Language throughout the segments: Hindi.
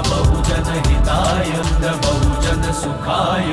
बहुजन हिताय बहुजन सुखाय।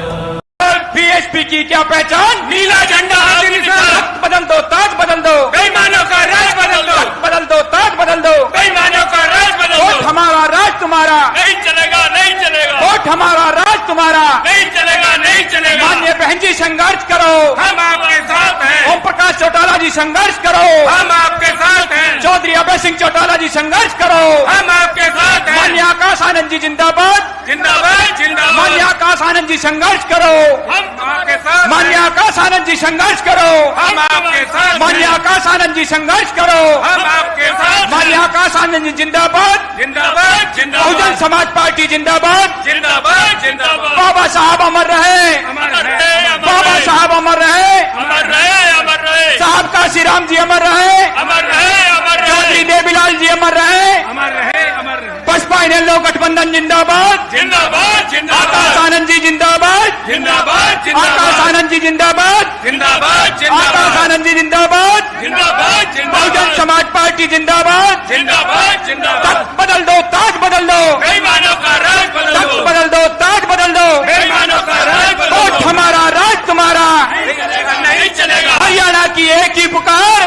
बीएसपी की क्या पहचान? नीला झंडा हाथी निशान। बदल दो, ताज बदल दो, बेईमानों का राज बदल दो, बदल दो, ताज बदल दो। बेईमानों का राज बदल वोट दो। हमारा, राज तुम्हारा। नहीं चलेगा, नहीं चलेगा, वोट हमारा, राज तुम्हारा। नहीं चलेगा, नहीं चलेगा। माननीय बहन जी संघर्ष करो, हम आपके साथ हैं। ओम प्रकाश चौटाला जी संघर्ष करो, हम आपके साथ हैं। चौधरी अभय सिंह चौटाला जी संघर्ष करो। हम आपके साथ हैं। माननीय आकाश आनंद जी जिंदाबाद, जिंदाबाद, जिंदाबाद। माननीय आकाश आनंद जी संघर्ष करो, हम आपके साथ माननीय हैं। आकाश आनंद जी संघर्ष करो, हम आपके साथ माननीय हैं। आकाश आनंद जी संघर्ष करो, हम आपके साथ माननीय हैं। आकाश आनंद जी जिंदाबाद, जिंदाबाद, बहुजन जिंदाबाद, समाज पार्टी जिंदाबाद। जिंदाबाद, जिंदाबाद। बाबा साहब अमर रहे, अमर रहे, अमर बाबा रहे, साहब अमर रहे, अमर रहे, अमर रहे, साहब काशीराम जी अमर रहे, अमर रहे, अमर चौधरी रहे, देवीलाल जी अमर रहे, अमर रहे, अमर रहे। बसपा इनेलो गठबंधन जिंदाबाद, जिंदाबाद, आकाश जिंदाबाद, आनंद जी जिंदाबाद, जिंदाबाद, आकाश जिंदाबाद, आनंद जी जिंदाबाद, जिंदाबाद, आकाश जिंदाबाद, आनंद जी जिंदाबाद, जिंदाबाद, बहुजन जिंदाबाद, समाज पार्टी जिंदाबाद। जिंदाबाद, जिंदाबाद। तख्त बदल दो, ताज बदल दो, बेईमानों का राज बदल तख्त दो, बदल दो, ताज बदल दो। बेईमानों का राज बदल वोट दो। हमारा, राज तुम्हारा। नहीं चलेगा, नहीं चलेगा। हरियाणा की एक ही पुकार,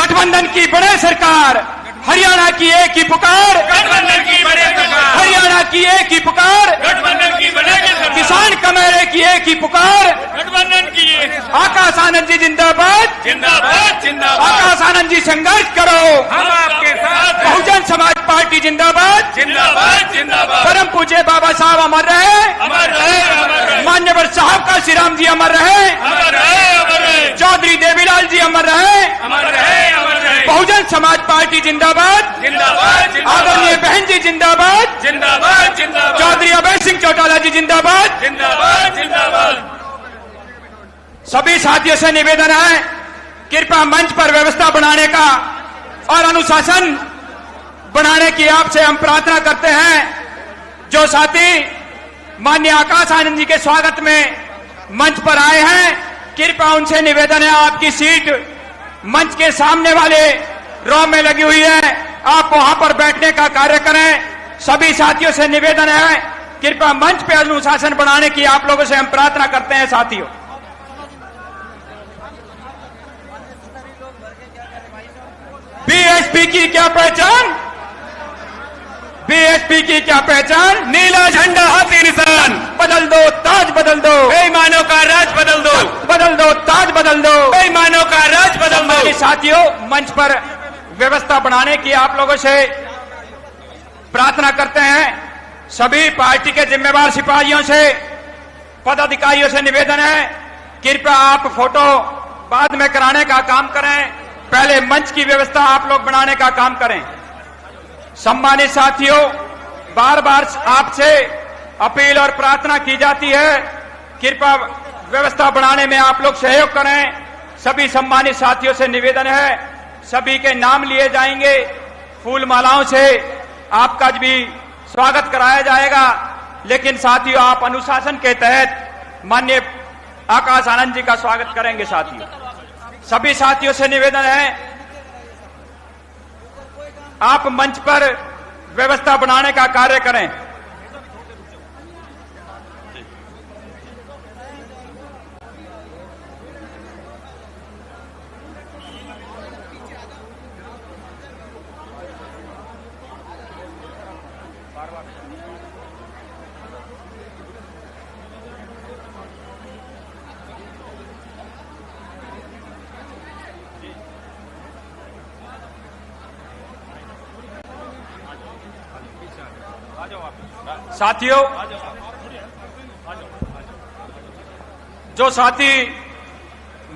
गठबंधन की बड़े सरकार। हरियाणा की एक ही पुकार, गठबंधन की बड़े सरकार, हरियाणा की एक ही पुकार। गठबंधन की बनेगी सरकार, किसान कमेरे की एक ही पुकार। गठबंधन की आकाश आनंद जी जिंदाबाद, जिंदाबाद, जिंदाबाद। आकाश आनंद जी संघर्ष करो, हम आपके साथ हैं। बहुजन समाज पार्टी जिंदाबाद। जिंदाबाद, जिंदाबाद। परम पूज्य बाबा साहब अमर रहे, अमर रहे, अमर रहे, मान्यवर साहब काशीराम जी अमर रहे, अमर रहे, अमर रहे, चौधरी देवीलाल जी अमर रहे, अमर रहे, अमर रहे। बहुजन समाज पार्टी जिंदाबाद, जिंदाबाद, आदरणीय जिंदाबाद, बहन जी जिंदाबाद, जिंदाबाद, जिंदाबाद, चौधरी अभय सिंह चौटाला जी जिंदाबाद। जिंदाबाद, जिंदाबाद। सभी साथियों से निवेदन है, कृपया मंच पर व्यवस्था बनाने का और अनुशासन बनाने की आपसे हम प्रार्थना करते हैं। जो साथी माननीय आकाश आनंद जी के स्वागत में मंच पर आए हैं, कृपया उनसे निवेदन है, आपकी सीट मंच के सामने वाले रो में लगी हुई है, आप वहां पर बैठने का कार्य करें। सभी साथियों से निवेदन है, कृपया मंच पर अनुशासन बनाने की आप लोगों से हम प्रार्थना करते हैं। साथियों, बीएसपी की क्या पहचान? बीएसपी की क्या पहचान? नीला झंडा हाथी निशान। बदल दो, ताज बदल दो, बेईमानों का राज बदल दो, बदल दो, ताज बदल दो। बेईमानों का राज बदल सम्मानित दो। साथियों, मंच पर व्यवस्था बनाने की आप लोगों से प्रार्थना करते हैं। सभी पार्टी के जिम्मेवार सिपाहियों से, पदाधिकारियों से निवेदन है, कृपया आप फोटो बाद में कराने का काम करें, पहले मंच की व्यवस्था आप लोग बनाने का काम करें। सम्मानित साथियों, बार बार आपसे अपील और प्रार्थना की जाती है, कृपया व्यवस्था बनाने में आप लोग सहयोग करें। सभी सम्मानित साथियों से निवेदन है, सभी के नाम लिए जाएंगे, फूल मालाओं से आपका भी स्वागत कराया जाएगा। लेकिन साथियों, आप अनुशासन के तहत माननीय आकाश आनंद जी का स्वागत करेंगे। साथियों, सभी साथियों से निवेदन है, आप मंच पर व्यवस्था बनाने का कार्य करें। साथियों, जो साथी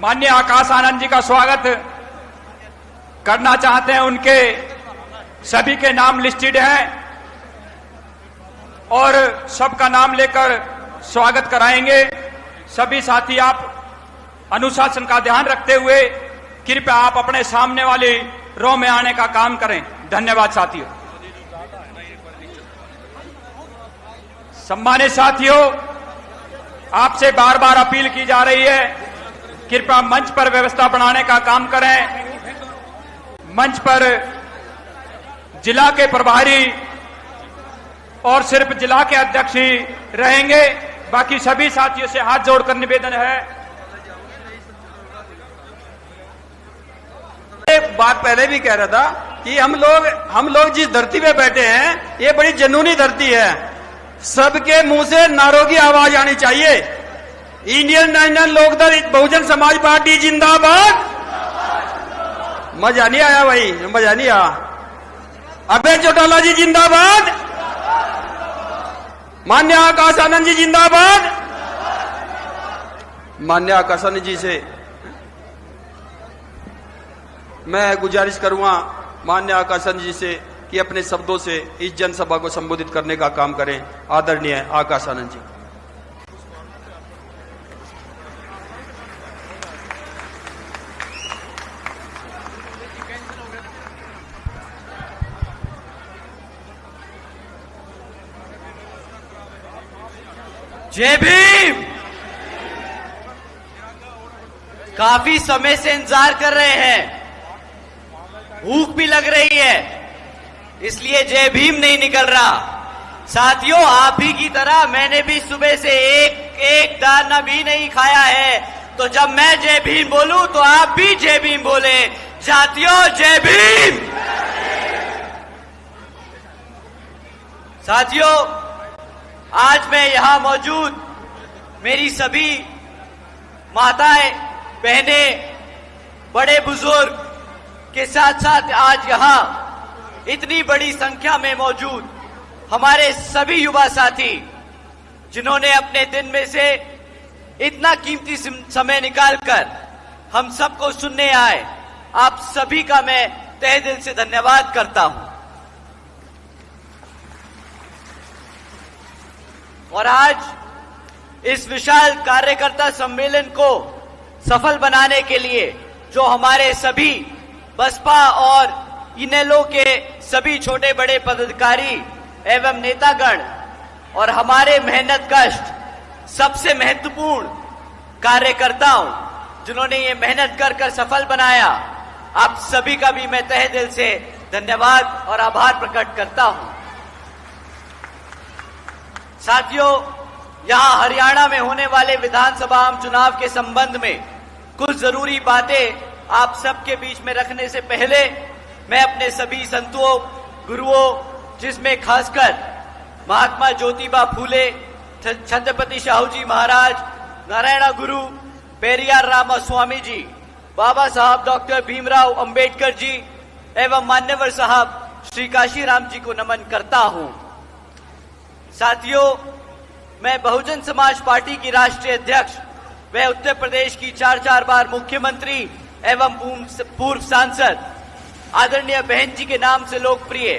माननीय आकाश आनंद जी का स्वागत करना चाहते हैं, उनके सभी के नाम लिस्टेड हैं और सबका नाम लेकर स्वागत कराएंगे। सभी साथी आप अनुशासन का ध्यान रखते हुए कृपया आप अपने सामने वाली रो में आने का काम करें। धन्यवाद साथियों। सम्मानित साथियों, आपसे बार बार अपील की जा रही है, कृपया मंच पर व्यवस्था बनाने का काम करें। मंच पर जिला के प्रभारी और सिर्फ जिला के अध्यक्ष ही रहेंगे। बाकी सभी साथियों से हाथ जोड़कर निवेदन है। एक बात पहले भी कह रहा था कि हम लोग जिस धरती पे बैठे हैं ये बड़ी जनूनी धरती है। सबके मुंह से नारों की आवाज आनी चाहिए। Indian national Lokdal Bahujan Samaj party जिंदाबाद। मजा नहीं आया भाई, मजा नहीं आया। अभय चौटाला जी जिंदाबाद। मान्य आकाश आनंद जी जिंदाबाद। मान्य आकाश आनंद जी से मैं गुजारिश करूंगा मान्य आकाश आनंद जी से कि अपने शब्दों से इस जनसभा को संबोधित करने का काम करें। आदरणीय आकाश आनंद जी। जय भीम। काफी समय से इंतजार कर रहे हैं, भूख भी लग रही है, इसलिए जय भीम नहीं निकल रहा। साथियों, आप ही की तरह मैंने भी सुबह से एक दाना भी नहीं खाया है, तो जब मैं जय भीम बोलूं तो आप भी जय भीम बोले। साथियों, जय भीम। साथियों, आज मैं यहां मौजूद मेरी सभी माताएं, बहनें, बड़े बुजुर्ग के साथ साथ आज यहां इतनी बड़ी संख्या में मौजूद हमारे सभी युवा साथी जिन्होंने अपने दिन में से इतना कीमती समय निकालकर हम सबको सुनने आए, आप सभी का मैं तहे दिल से धन्यवाद करता हूं। और आज इस विशाल कार्यकर्ता सम्मेलन को सफल बनाने के लिए जो हमारे सभी बसपा और इनेलो के सभी छोटे बड़े पदाधिकारी एवं नेतागण और हमारे मेहनत कष्ट सबसे महत्वपूर्ण कार्यकर्ताओं जिन्होंने ये मेहनत कर सफल बनाया, आप सभी का भी मैं तहे दिल से धन्यवाद और आभार प्रकट करता हूं। साथियों, यहां हरियाणा में होने वाले विधानसभा आम चुनाव के संबंध में कुछ जरूरी बातें आप सबके बीच में रखने से पहले मैं अपने सभी संतों, गुरुओं, जिसमें खासकर महात्मा ज्योतिबा फूले, छत्रपति शाहू जी महाराज, नारायण गुरु, पेरियार रामास्वामी जी, बाबा साहब डॉक्टर भीमराव अंबेडकर जी एवं मान्यवर साहब श्री काशीराम जी को नमन करता हूं। साथियों, मैं बहुजन समाज पार्टी की राष्ट्रीय अध्यक्ष व उत्तर प्रदेश की 4 बार मुख्यमंत्री एवं पूर्व सांसद आदरणीय बहन जी के नाम से लोकप्रिय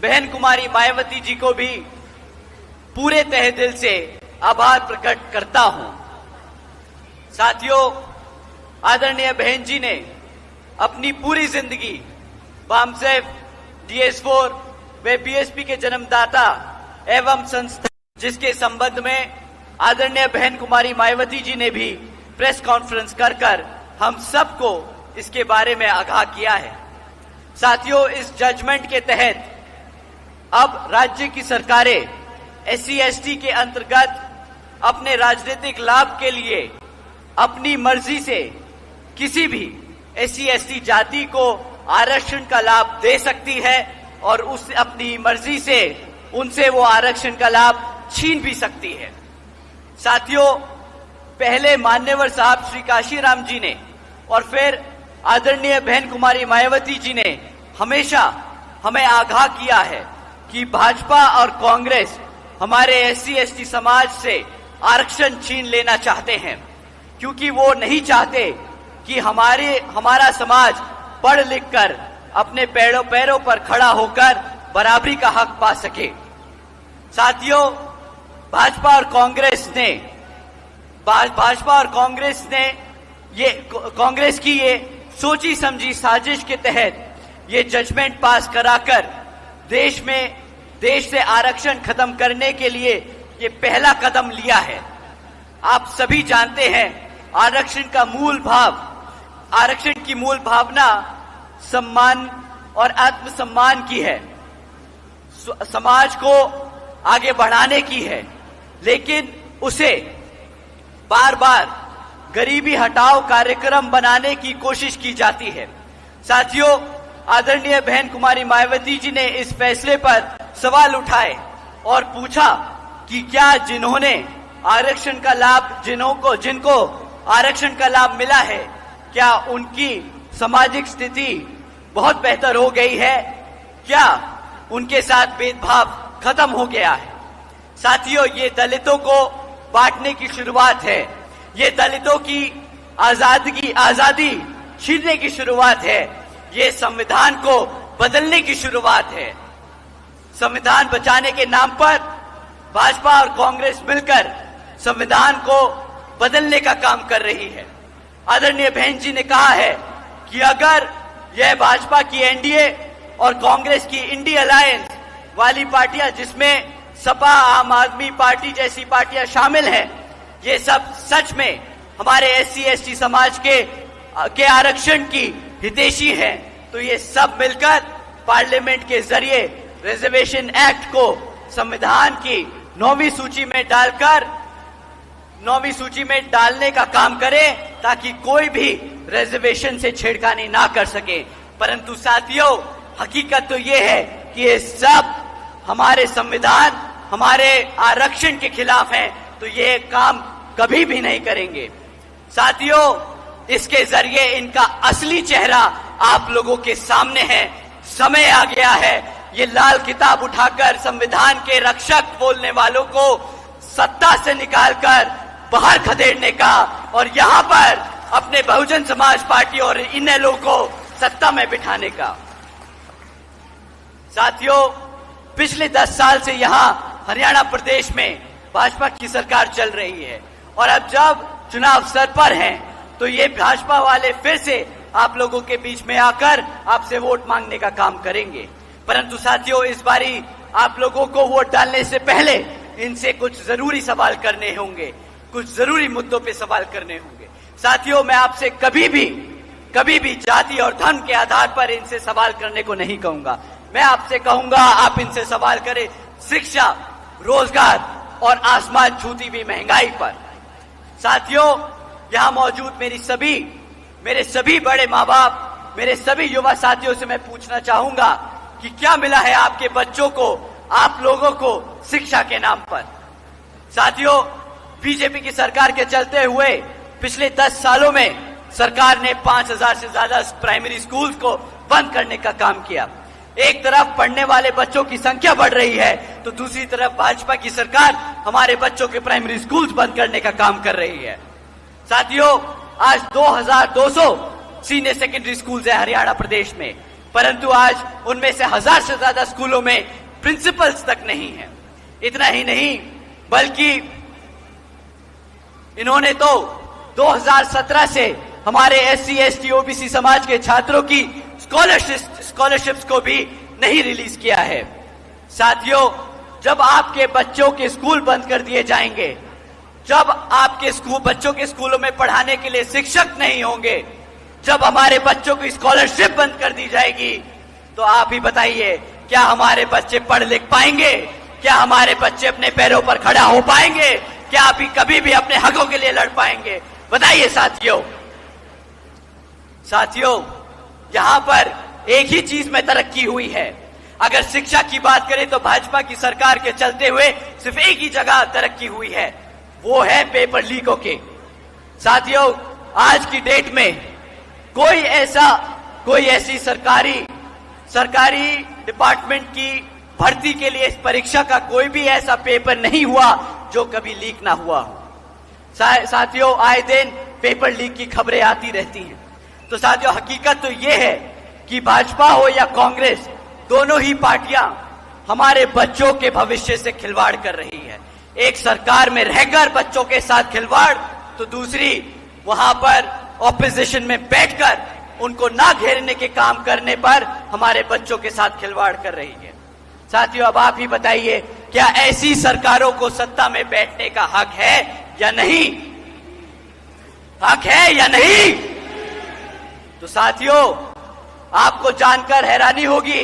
बहन कुमारी मायावती जी को भी पूरे तहे दिल से आभार प्रकट करता हूं। साथियों, आदरणीय बहन जी ने अपनी पूरी जिंदगी बामसेफ, DS4 व बीएसपी के जन्मदाता एवं संस्था जिसके संबंध में आदरणीय बहन कुमारी मायावती जी ने भी प्रेस कॉन्फ्रेंस कर हम सबको इसके बारे में आगाह किया है। साथियों, इस जजमेंट के तहत अब राज्य की सरकारें SC/ST के अंतर्गत अपने राजनीतिक लाभ के लिए अपनी मर्जी से किसी भी SC/ST जाति को आरक्षण का लाभ दे सकती है और उस अपनी मर्जी से उनसे वो आरक्षण का लाभ छीन भी सकती है। साथियों, पहले मान्यवर साहब श्री काशीराम जी ने और फिर आदरणीय बहन कुमारी मायावती जी ने हमेशा हमें आगाह किया है कि भाजपा और कांग्रेस हमारे SC/ST समाज से आरक्षण छीन लेना चाहते हैं, क्योंकि वो नहीं चाहते कि हमारा समाज पढ़ लिख कर अपने पैरों पर खड़ा होकर बराबरी का हक पा सके। साथियों, भाजपा और कांग्रेस की ये सोची समझी साजिश के तहत ये जजमेंट पास कराकर देश से आरक्षण खत्म करने के लिए ये पहला कदम लिया है। आप सभी जानते हैं, आरक्षण की मूल भावना सम्मान और आत्मसम्मान की है। समाज को आगे बढ़ाने की है, लेकिन उसे बार बार गरीबी हटाओ कार्यक्रम बनाने की कोशिश की जाती है। साथियों, आदरणीय बहन कुमारी मायावती जी ने इस फैसले पर सवाल उठाए और पूछा कि क्या जिन्होंने आरक्षण का लाभ जिनको आरक्षण का लाभ मिला है, क्या उनकी सामाजिक स्थिति बहुत बेहतर हो गई है? क्या उनके साथ भेदभाव खत्म हो गया है? साथियों, ये दलितों को बांटने की शुरुआत है, ये दलितों की आजादी छीनने की शुरुआत है, ये संविधान को बदलने की शुरुआत है। संविधान बचाने के नाम पर भाजपा और कांग्रेस मिलकर संविधान को बदलने का काम कर रही है। आदरणीय बहन जी ने कहा है कि अगर यह भाजपा की एनडीए और कांग्रेस की इंडी अलायंस वाली पार्टियां, जिसमें सपा, आम आदमी पार्टी जैसी पार्टियां शामिल हैं, ये सब सच में हमारे एससी एसटी समाज के आरक्षण की हितैषी हैं, तो ये सब मिलकर पार्लियामेंट के जरिए रिजर्वेशन एक्ट को संविधान की 9वीं सूची में डालने का काम करें, ताकि कोई भी रिजर्वेशन से छेड़खानी ना कर सके। परंतु साथियों, हकीकत तो ये है कि ये सब हमारे संविधान, हमारे आरक्षण के खिलाफ हैं, तो ये काम कभी भी नहीं करेंगे। साथियों, इसके जरिए इनका असली चेहरा आप लोगों के सामने है। समय आ गया है ये लाल किताब उठाकर संविधान के रक्षक बोलने वालों को सत्ता से निकालकर बाहर खदेड़ने का और यहां पर अपने बहुजन समाज पार्टी और इनेलो को सत्ता में बिठाने का। साथियों, पिछले 10 साल से यहां हरियाणा प्रदेश में भाजपा की सरकार चल रही है और अब जब चुनाव सर पर हैं, तो ये भाजपा वाले फिर से आप लोगों के बीच में आकर आपसे वोट मांगने का काम करेंगे। परंतु साथियों, इस बारी आप लोगों को वोट डालने से पहले इनसे कुछ जरूरी सवाल करने होंगे, कुछ जरूरी मुद्दों पे सवाल करने होंगे। साथियों, मैं आपसे कभी भी जाति और धन के आधार पर इनसे सवाल करने को नहीं कहूंगा। मैं आपसे कहूंगा, आप इनसे सवाल करें शिक्षा, रोजगार और आसमान छूती हुई महंगाई पर। साथियों, यहां मौजूद मेरे सभी बड़े माँ बाप, मेरे सभी युवा साथियों से मैं पूछना चाहूंगा कि क्या मिला है आपके बच्चों को, आप लोगों को शिक्षा के नाम पर? साथियों, बीजेपी की सरकार के चलते हुए पिछले 10 सालों में सरकार ने 5000 से ज्यादा प्राइमरी स्कूल्स को बंद करने का काम किया। एक तरफ पढ़ने वाले बच्चों की संख्या बढ़ रही है, तो दूसरी तरफ भाजपा की सरकार हमारे बच्चों के प्राइमरी स्कूल्स बंद करने का काम कर रही है। साथियों, आज 2200 सीनियर सेकेंडरी स्कूल्स है हरियाणा प्रदेश में, परंतु आज उनमें से 1000 से ज्यादा स्कूलों में प्रिंसिपल्स तक नहीं है। इतना ही नहीं, बल्कि इन्होंने तो 2017 से हमारे एससी एसटी ओबीसी समाज के छात्रों की स्कॉलरशिप्स को भी नहीं रिलीज किया है। साथियों, जब आपके बच्चों के स्कूल बंद कर दिए जाएंगे, जब आपके बच्चों के स्कूलों में पढ़ाने के लिए शिक्षक नहीं होंगे, जब हमारे बच्चों की स्कॉलरशिप बंद कर दी जाएगी, तो आप ही बताइए, क्या हमारे बच्चे पढ़ लिख पाएंगे? क्या हमारे बच्चे अपने पैरों पर खड़ा हो पाएंगे? क्या आप ही कभी भी अपने हकों के लिए लड़ पाएंगे? बताइए साथियों, यहां पर एक ही चीज में तरक्की हुई है। अगर शिक्षा की बात करें तो भाजपा की सरकार के चलते हुए सिर्फ एक ही जगह तरक्की हुई है, वो है पेपर लीकों के। साथियों, आज की डेट में कोई ऐसी सरकारी डिपार्टमेंट की भर्ती के लिए इस परीक्षा का कोई भी ऐसा पेपर नहीं हुआ जो कभी लीक ना हुआ हो। साथियों, आए दिन पेपर लीक की खबरें आती रहती हैं। तो साथियों, हकीकत तो ये है कि भाजपा हो या कांग्रेस, दोनों ही पार्टियां हमारे बच्चों के भविष्य से खिलवाड़ कर रही है। एक सरकार में रहकर बच्चों के साथ खिलवाड़, तो दूसरी वहां पर ऑपोजिशन में बैठकर उनको ना घेरने के काम करने पर हमारे बच्चों के साथ खिलवाड़ कर रही है। साथियों, अब आप ही बताइए, क्या ऐसी सरकारों को सत्ता में बैठने का हक है या नहीं? हक है या नहीं? तो साथियों, आपको जानकर हैरानी होगी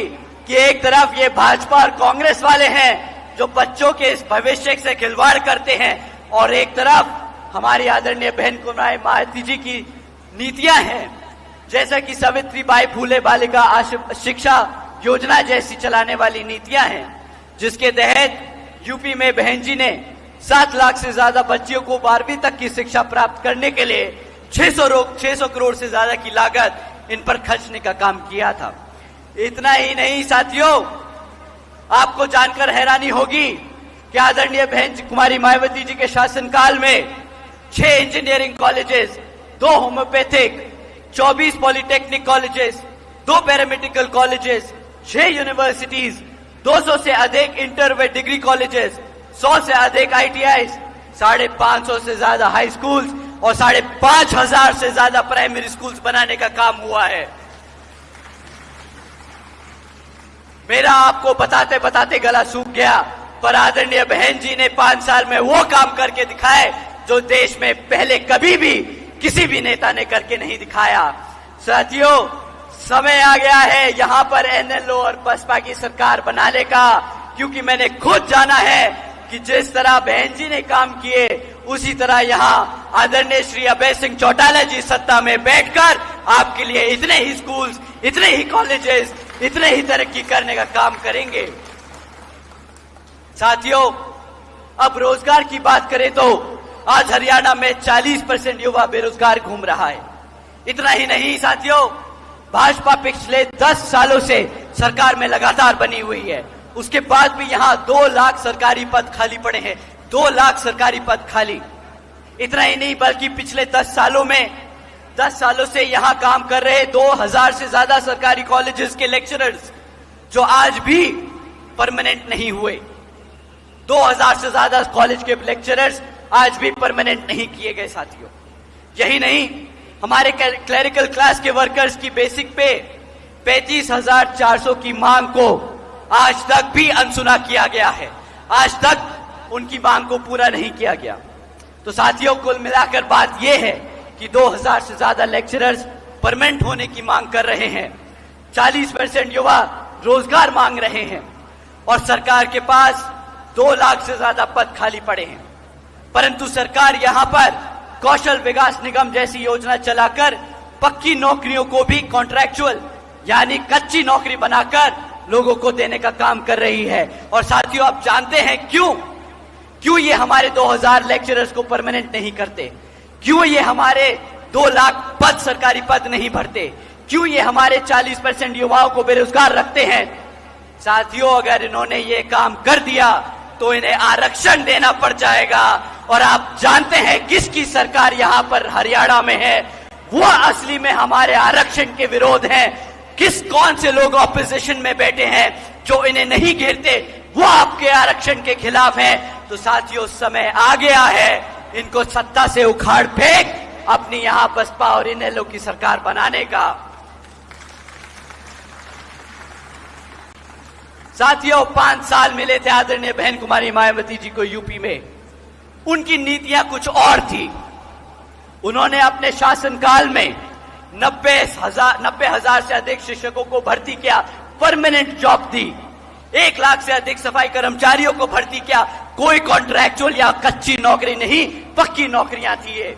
कि एक तरफ ये भाजपा और कांग्रेस वाले हैं जो बच्चों के इस भविष्य से खिलवाड़ करते हैं, और एक तरफ हमारी आदरणीय बहन कुमारी मायावती जी की नीतियां हैं, जैसा कि सावित्रीबाई फूले बालिका शिक्षा योजना जैसी चलाने वाली नीतियां हैं, जिसके तहत यूपी में बहन जी ने 7 लाख से ज्यादा बच्चियों को 12वीं तक की शिक्षा प्राप्त करने के लिए 600 करोड़ से ज्यादा की लागत इन पर खर्चने का काम किया था। इतना ही नहीं साथियों, आपको जानकर हैरानी होगी कि आदरणीय बहन कुमारी मायावती जी के शासनकाल में 6 engineering colleges, 2 homeopathic, 24 polytechnic colleges, 2 paramedical colleges, 6 universities, 200 से अधिक इंटर व डिग्री कॉलेजेस, 100 से अधिक ITIs, 550 से ज्यादा हाई स्कूल्स और 5,500 से ज्यादा प्राइमरी स्कूल्स बनाने का काम हुआ है। मेरा आपको बताते बताते गला सूख गया, पर आदरणीय बहन जी ने 5 साल में वो काम करके दिखाए जो देश में पहले कभी भी किसी भी नेता ने करके नहीं दिखाया। साथियों, समय आ गया है यहां पर NLO और बसपा की सरकार बनाने का, क्योंकि मैंने खुद जाना है कि जिस तरह बहन जी ने काम किए उसी तरह यहां आदरणीय श्री अभय सिंह चौटाला जी सत्ता में बैठकर आपके लिए इतने ही स्कूल्स, इतने ही कॉलेजेस, इतने ही तरक्की करने का काम करेंगे। साथियों, अब रोजगार की बात करें तो आज हरियाणा में 40% युवा बेरोजगार घूम रहा है। इतना ही नहीं साथियों, भाजपा पिछले 10 सालों से सरकार में लगातार बनी हुई है, उसके बाद भी यहां 2 लाख सरकारी पद खाली पड़े हैं, 2 लाख सरकारी पद खाली। इतना ही नहीं बल्कि पिछले 10 सालों से यहां काम कर रहे 2000 से ज्यादा सरकारी कॉलेजेस के लेक्चरर्स जो आज भी परमानेंट नहीं हुए, 2000 से ज्यादा कॉलेज के लेक्चरर्स आज भी परमानेंट नहीं किए गए। साथियों, यही नहीं, हमारे क्लरिकल क्लास के वर्कर्स की बेसिक पे 35,400 की मांग को आज तक भी अनसुना किया गया है, आज तक उनकी मांग को पूरा नहीं किया गया। तो साथियों, कुल मिलाकर बात यह है कि 2000 से ज्यादा लेक्चरर्स परमानेंट होने की मांग कर रहे हैं, 40% युवा रोजगार मांग रहे हैं, और सरकार के पास 2 लाख से ज्यादा पद खाली पड़े हैं। परंतु सरकार यहां पर कौशल विकास निगम जैसी योजना चलाकर पक्की नौकरियों को भी कॉन्ट्रैक्चुअल यानी कच्ची नौकरी बनाकर लोगों को देने का काम कर रही है। और साथियों, आप जानते हैं क्यों ये हमारे 2000 लेक्चरर्स को परमानेंट नहीं करते, क्यों ये हमारे 2 लाख पद सरकारी पद नहीं भरते, क्यों ये हमारे 40% युवाओं को बेरोजगार रखते हैं। साथियों, अगर इन्होंने ये काम कर दिया तो इन्हें आरक्षण देना पड़ जाएगा, और आप जानते हैं किसकी सरकार यहां पर हरियाणा में है, वो असली में हमारे आरक्षण के विरोध हैं। कौन से लोग ऑपोजिशन में बैठे हैं जो इन्हें नहीं घेरते, वो आपके आरक्षण के खिलाफ हैं। तो साथियों, समय आ गया है इनको सत्ता से उखाड़ फेंक अपनी यहां बसपा और NLO की सरकार बनाने का। साथियों, 5 साल मिले थे आदरणीय बहन कुमारी मायावती जी को यूपी में, उनकी नीतियां कुछ और थी। उन्होंने अपने शासनकाल में 90,000 से अधिक शिक्षकों को भर्ती किया, परमानेंट जॉब दी, 1 लाख से अधिक सफाई कर्मचारियों को भर्ती किया, कोई कॉन्ट्रैक्चुअल या कच्ची नौकरी नहीं, पक्की नौकरियां थी ये।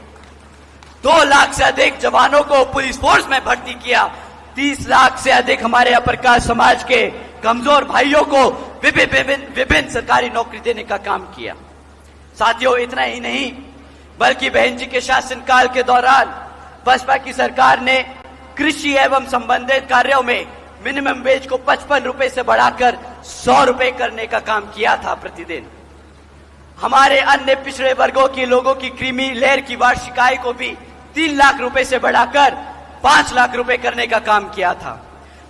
2 लाख से अधिक जवानों को पुलिस फोर्स में भर्ती किया, 30 लाख से अधिक हमारे अपर कास्ट समाज के कमजोर भाइयों को विभिन्न सरकारी नौकरी देने का काम किया। साथियों, इतना ही नहीं बल्कि बहन जी के शासनकाल के दौरान बसपा की सरकार ने कृषि एवं संबंधित कार्यों में मिनिमम वेज को 55 रुपए से बढ़ाकर 100 रुपए करने का काम किया था प्रतिदिन। हमारे अन्य पिछड़े वर्गों के लोगों की क्रीमी लेयर की वार्षिक आय को भी 3 लाख रुपए से बढ़ाकर 5 लाख रुपए करने का काम किया था।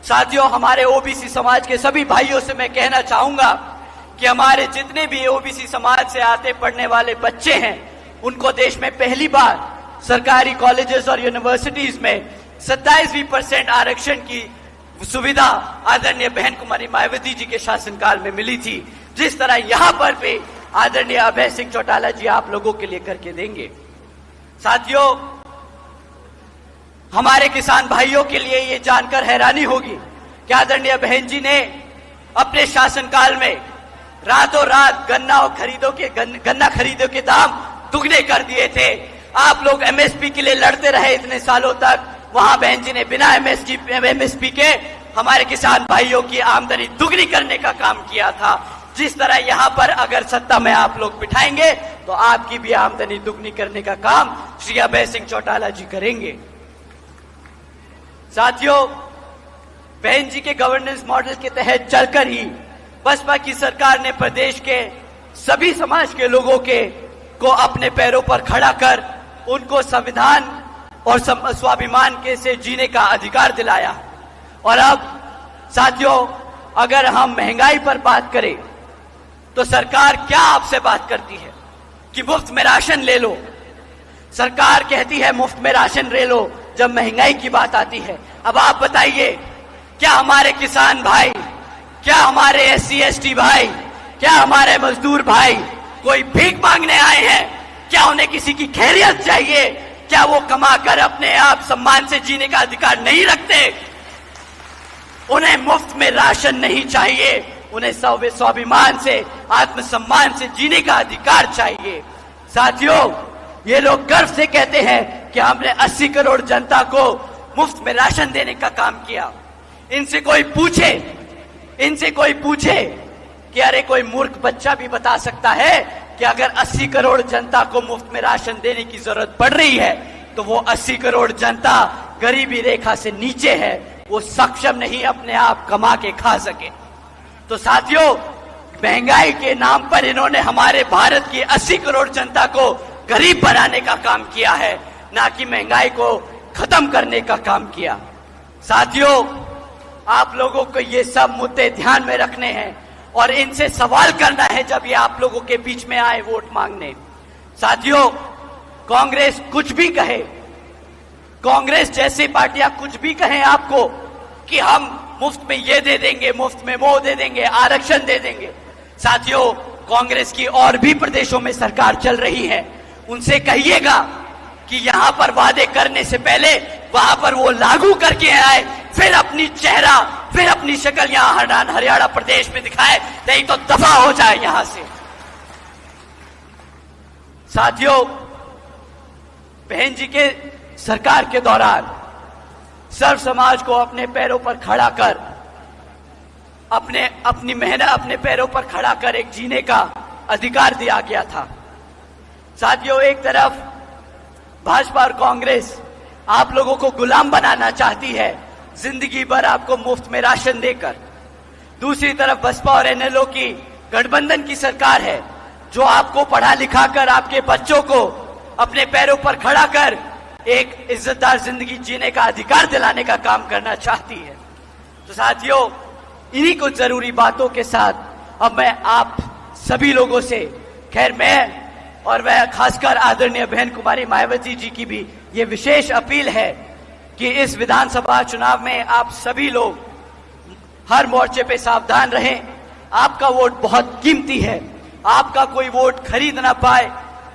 साथियों, हमारे ओबीसी समाज के सभी भाइयों से मैं कहना चाहूंगा कि हमारे जितने भी ओबीसी समाज से आते पढ़ने वाले बच्चे हैं, उनको देश में पहली बार सरकारी कॉलेजेस और यूनिवर्सिटीज में 27% आरक्षण की सुविधा आदरणीय बहन कुमारी मायावती जी के शासनकाल में मिली थी, जिस तरह यहां पर भी आदरणीय अभय सिंह चौटाला जी आप लोगों के लिए करके देंगे। साथियों, हमारे किसान भाइयों के लिए ये जानकर हैरानी होगी कि आदरणीय बहन जी ने अपने शासनकाल में रातों रात गन्ना खरीदों के दाम दुगने कर दिए थे। आप लोग एमएसपी के लिए लड़ते रहे इतने सालों तक। वहां बहन जी ने बिना एमएसपी के हमारे किसान भाइयों की आमदनी दुगनी करने का काम किया था। जिस तरह यहां पर अगर सत्ता में आप लोग बिठाएंगे तो आपकी भी आमदनी दुगनी करने का काम श्री अभय सिंह चौटाला जी करेंगे। साथियों, बहन जी के गवर्नेंस मॉडल के तहत चलकर ही बसपा की सरकार ने प्रदेश के सभी समाज के लोगों को अपने पैरों पर खड़ा कर उनको संविधान और स्वाभिमान के से जीने का अधिकार दिलाया। और अब साथियों, अगर हम महंगाई पर बात करें तो सरकार क्या आपसे बात करती है कि मुफ्त में राशन ले लो। सरकार कहती है मुफ्त में राशन ले लो जब महंगाई की बात आती है। अब आप बताइए, क्या हमारे किसान भाई, क्या हमारे SC ST भाई, क्या हमारे मजदूर भाई कोई भीख मांगने आए हैं? क्या उन्हें किसी की खैरियत चाहिए? क्या वो कमाकर अपने आप सम्मान से जीने का अधिकार नहीं रखते? उन्हें मुफ्त में राशन नहीं चाहिए, उन्हें स्वाभिमान से, आत्मसम्मान से जीने का अधिकार चाहिए। साथियों, ये लोग गर्व से कहते हैं कि हमने 80 करोड़ जनता को मुफ्त में राशन देने का काम किया। इनसे कोई पूछे कि अरे कोई मूर्ख बच्चा भी बता सकता है कि अगर 80 करोड़ जनता को मुफ्त में राशन देने की जरूरत पड़ रही है तो वो 80 करोड़ जनता गरीबी रेखा से नीचे है, वो सक्षम नहीं अपने आप कमा के खा सके। तो साथियों, महंगाई के नाम पर इन्होंने हमारे भारत की 80 करोड़ जनता को गरीब बनाने का काम किया है, ना कि महंगाई को खत्म करने का काम किया। साथियों, आप लोगों को ये सब मुद्दे ध्यान में रखने हैं और इनसे सवाल करना है जब ये आप लोगों के बीच में आए वोट मांगने। साथियों, कांग्रेस कुछ भी कहे, कांग्रेस जैसी पार्टियां कुछ भी कहें आपको कि हम मुफ्त में ये दे देंगे, मुफ्त में वो दे देंगे, आरक्षण दे देंगे। साथियों, कांग्रेस की और भी प्रदेशों में सरकार चल रही है, उनसे कहिएगा कि यहां पर वादे करने से पहले वहां पर वो लागू करके आए, फिर अपनी शक्ल यहां हरियाणा प्रदेश में दिखाए, नहीं तो दफा हो जाए यहां से। साथियों, बहन जी के सरकार के दौरान सर्व समाज को अपने पैरों पर खड़ा कर, अपनी मेहनत अपने पैरों पर खड़ा कर एक जीने का अधिकार दिया गया था। साथियों, एक तरफ भाजपा और कांग्रेस आप लोगों को गुलाम बनाना चाहती है, जिंदगी भर आपको मुफ्त में राशन देकर। दूसरी तरफ बसपा और NLO की गठबंधन की सरकार है जो आपको पढ़ा लिखा कर, आपके बच्चों को अपने पैरों पर खड़ा कर एक इज्जतदार जिंदगी जीने का अधिकार दिलाने का काम करना चाहती है। तो साथियों, इन्हीं कुछ जरूरी बातों के साथ अब मैं आप सभी लोगों से, खैर मैं और वह खासकर आदरणीय बहन कुमारी मायावती जी की भी ये विशेष अपील है कि इस विधानसभा चुनाव में आप सभी लोग हर मोर्चे पे सावधान रहें। आपका वोट बहुत कीमती है, आपका कोई वोट खरीद ना पाए,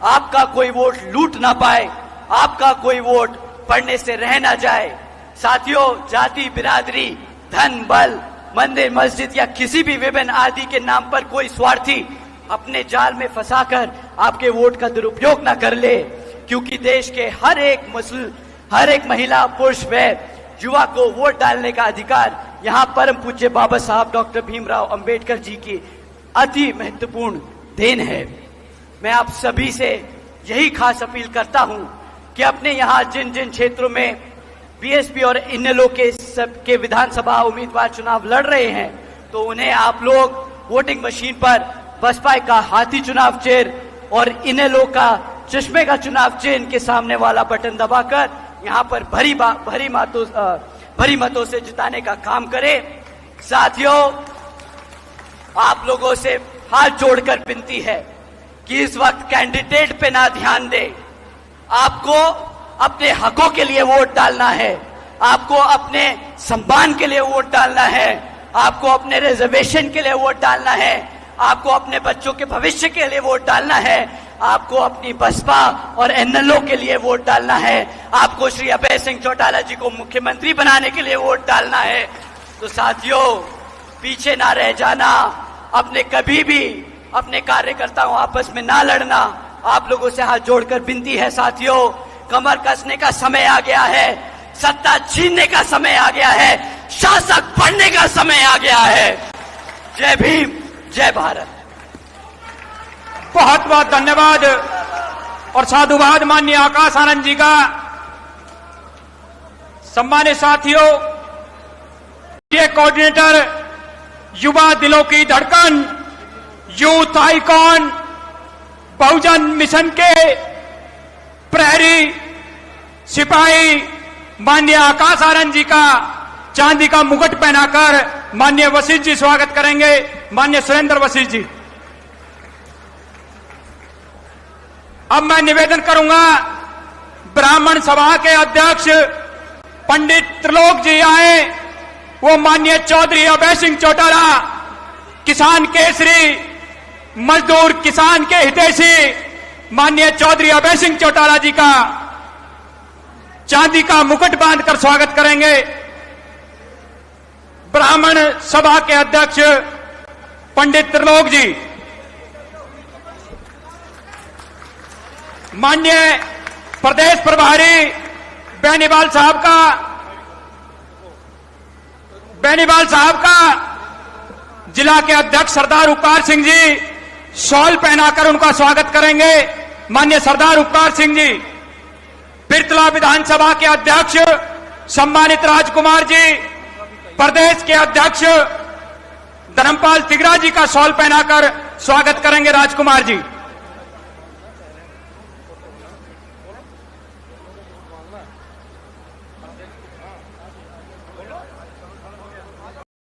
आपका कोई वोट लूट ना पाए, आपका कोई वोट पड़ने से रह ना जाए। साथियों, जाति, बिरादरी, धन, बल, मंदिर, मस्जिद या किसी भी विभिन्न आदि के नाम पर कोई स्वार्थी अपने जाल में फंसाकर आपके वोट का दुरुपयोग ना कर ले, क्योंकि देश के हर एक महिला, पुरुष व युवा को वोट डालने का अधिकार यहाँ परम पूज्य बाबा साहब डॉक्टर भीमराव अंबेडकर जी की अति महत्वपूर्ण देन है। मैं आप सभी से यही खास अपील करता हूं कि अपने यहाँ जिन जिन क्षेत्रों में बीएसपी और NLO के विधानसभा उम्मीदवार चुनाव लड़ रहे हैं, तो उन्हें आप लोग वोटिंग मशीन पर बसपा का हाथी चुनाव चिन्ह और NLO का चश्मे का चुनाव चिन्ह के सामने वाला बटन दबाकर यहाँ पर भरी मतों से जिताने का काम करें। साथियों, आप लोगों से हाथ जोड़कर विनती है कि इस वक्त कैंडिडेट पे ना ध्यान दें। आपको अपने हकों के लिए वोट डालना है, आपको अपने सम्मान के लिए वोट डालना है, आपको अपने रिजर्वेशन के लिए वोट डालना है, आपको अपने बच्चों के भविष्य के लिए वोट डालना है, आपको अपनी बसपा और NLO के लिए वोट डालना है, आपको श्री अभय सिंह चौटाला जी को मुख्यमंत्री बनाने के लिए वोट डालना है। तो साथियों, पीछे ना रह जाना, अपने कभी भी अपने कार्यकर्ताओं आपस में ना लड़ना। आप लोगों से हाथ जोड़कर विनती है साथियों, कमर कसने का समय आ गया है, सत्ता छीनने का समय आ गया है, शासक बनने का समय आ गया है। जय भीम, जय भारत। बहुत बहुत धन्यवाद और साधुवाद माननीय आकाश आनंद जी का। सम्मानित साथियों, ये कोऑर्डिनेटर, युवा दिलों की धड़कन, यूथ आइकॉन, बहुजन मिशन के प्रहरी सिपाही माननीय आकाश आनंद जी का चांदी का मुकुट पहनाकर माननीय वशिष्ठ जी स्वागत करेंगे। माननीय सुरेंद्र वशिष्ठ जी। अब मैं निवेदन करूंगा, ब्राह्मण सभा के अध्यक्ष पंडित त्रिलोक जी आए, वो माननीय चौधरी अभय सिंह चौटाला, किसान केसरी, मजदूर किसान के हितैषी माननीय चौधरी अभय सिंह चौटाला जी का चांदी का मुकुट बांधकर स्वागत करेंगे। ब्राह्मण सभा के अध्यक्ष पंडित त्रिलोक जी, माननीय प्रदेश प्रभारी बेनीवाल साहब का जिला के अध्यक्ष सरदार उपकार सिंह जी शॉल पहनाकर उनका स्वागत करेंगे। माननीय सरदार उपकार सिंह जी। बिरतला विधानसभा के अध्यक्ष सम्मानित राजकुमार जी, प्रदेश के अध्यक्ष धर्मपाल तिगरा जी का शॉल पहनाकर स्वागत करेंगे राजकुमार जी।